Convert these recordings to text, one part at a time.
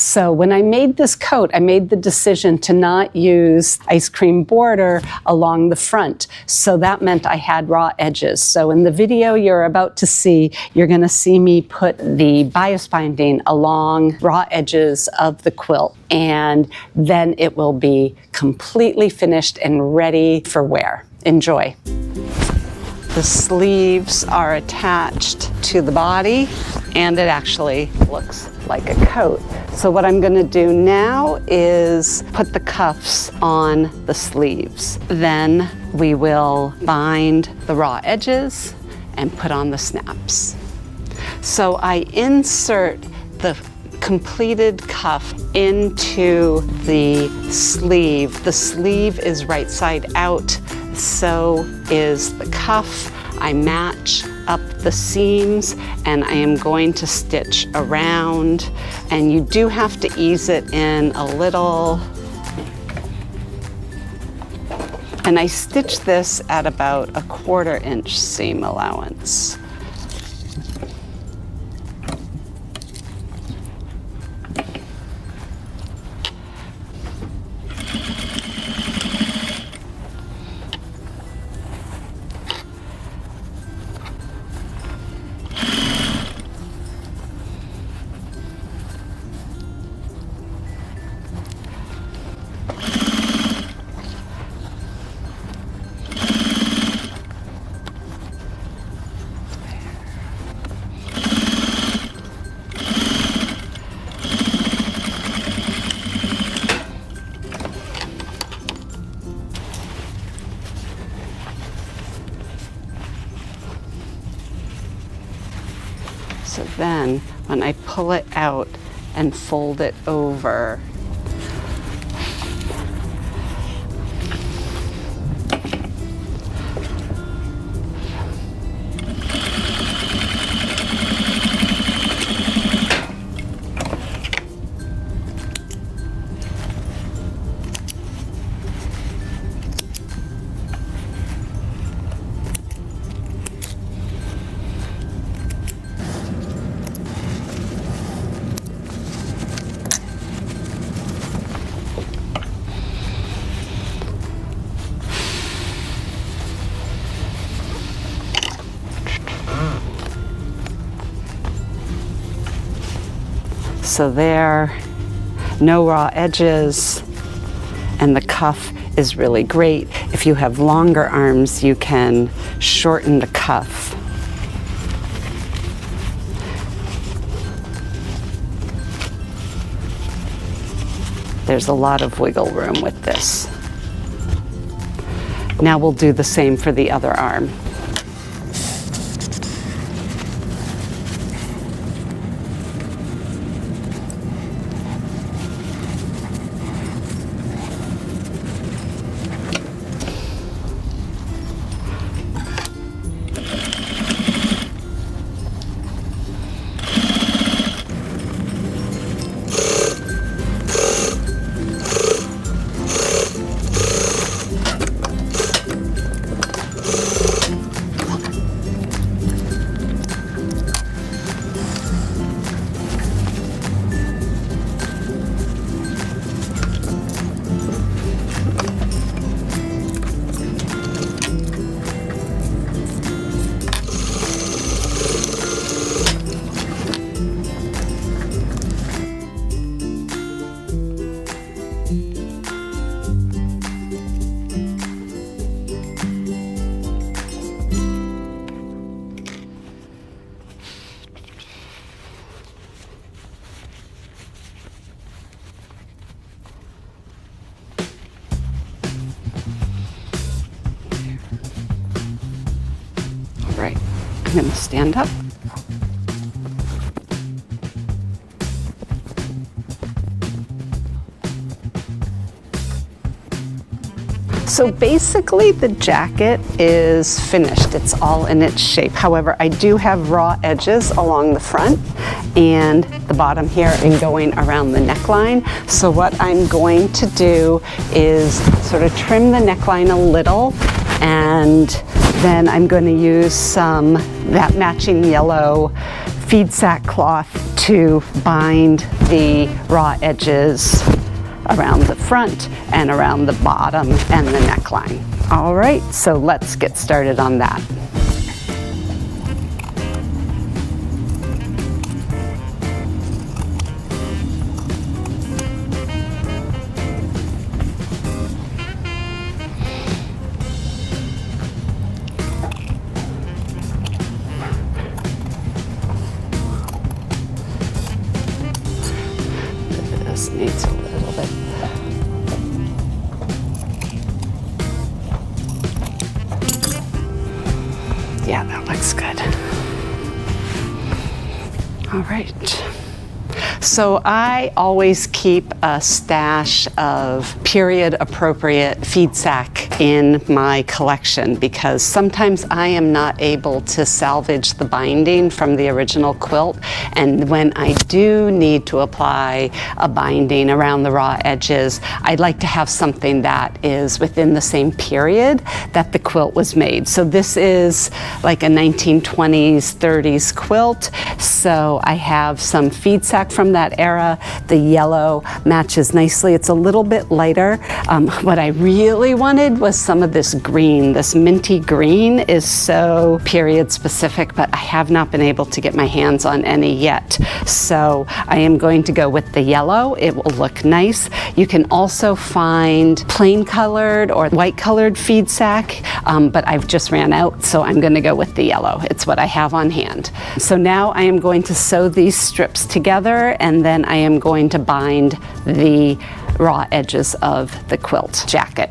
So when I made this coat, I made the decision to not use ice cream border along the front. So that meant I had raw edges. So in the video you're about to see, you're going to see me put the bias binding along raw edges of the quilt, and then it will be completely finished and ready for wear. Enjoy. The sleeves are attached to the body, and it actually looks like a coat. So what I'm going to do now is put the cuffs on the sleeves. Then we will bind the raw edges and put on the snaps. So I insert the completed cuff into the sleeve. The sleeve is right side out, so is the cuff. I match up the seams and I am going to stitch around, and you do have to ease it in a little. And I stitch this at about a 1/4 inch seam allowance. So then when I pull it out and fold it over, so there, no raw edges, and the cuff is really great. If you have longer arms, you can shorten the cuff. There's a lot of wiggle room with this. Now we'll do the same for the other arm. Right, I'm going to stand up. So basically the jacket is finished. It's all in its shape. However, I do have raw edges along the front and the bottom here and going around the neckline. So what I'm going to do is sort of trim the neckline a little, and then I'm going to use that matching yellow feed sack cloth to bind the raw edges around the front and around the bottom and the neckline. All right, so let's get started on that. This needs a little bit. Yeah, that looks good. All right. So I always keep a stash of period appropriate feed sack in my collection because sometimes I am not able to salvage the binding from the original quilt, and when I do need to apply a binding around the raw edges, I'd like to have something that is within the same period that the quilt was made. So this is like a 1920s, 30s quilt. So I have some feed sack from that era. The yellow matches nicely. It's a little bit lighter. What I really wanted was some of this green. This minty green is so period specific, but I have not been able to get my hands on any yet. So I am going to go with the yellow. It will look nice. You can also find plain colored or white colored feed sack, but I've just ran out, so I'm going to go with the yellow. It's what I have on hand. So now I am going to sew these strips together, and then I am going to bind the raw edges of the quilt jacket.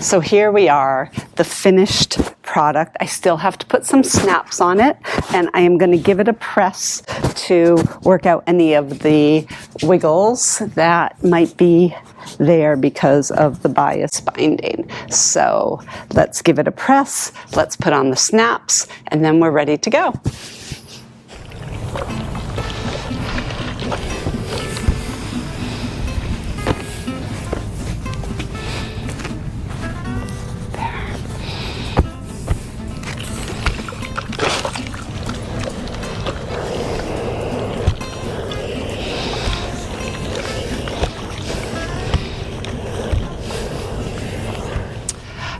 So here we are, the finished product. I still have to put some snaps on it, and I am going to give it a press to work out any of the wiggles that might be there because of the bias binding. So let's give it a press, let's put on the snaps, and then we're ready to go.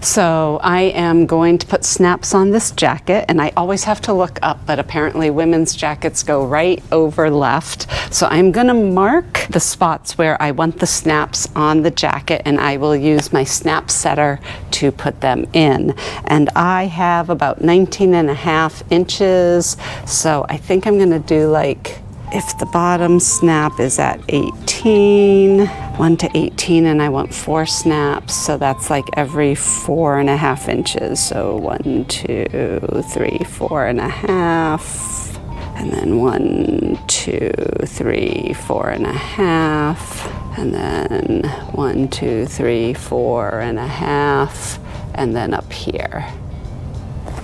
So I am going to put snaps on this jacket, and I always have to look up, but apparently women's jackets go right over left. So I'm going to mark the spots where I want the snaps on the jacket, and I will use my snap setter to put them in. And I have about 19.5 inches, so I think I'm going to do like, if the bottom snap is at 18, 1 to 18, and I want 4 snaps, so that's like every 4.5 inches. So 1, 2, 3, 4.5, and then 1, 2, 3, 4.5, and then 1, 2, 3, 4.5, and then up here,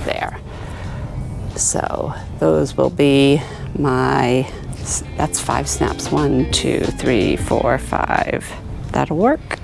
there. So those will be my, that's 5 snaps. 1, 2, 3, 4, 5. That'll work.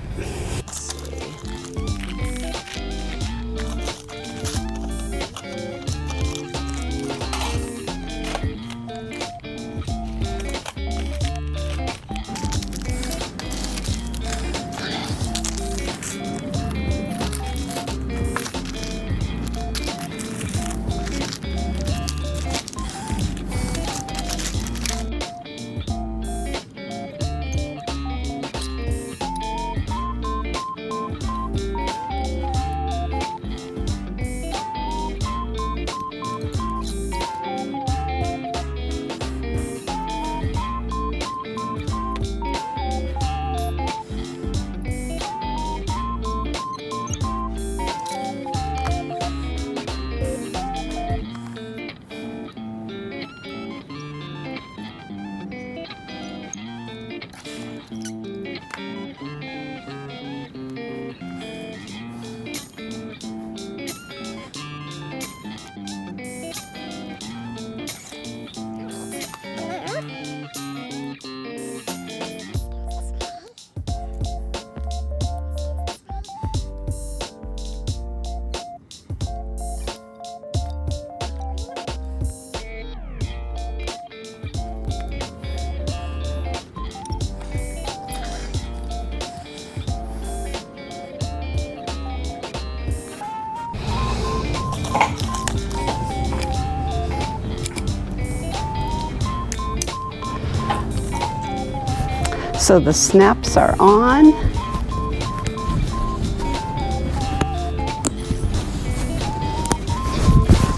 So the snaps are on.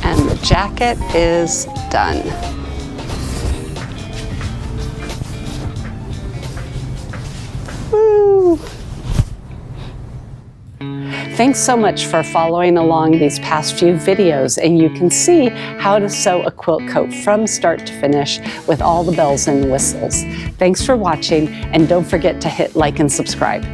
And the jacket is done. Woo! Thanks so much for following along these past few videos, and you can see how to sew a quilt coat from start to finish with all the bells and whistles. Thanks for watching, and don't forget to hit like and subscribe.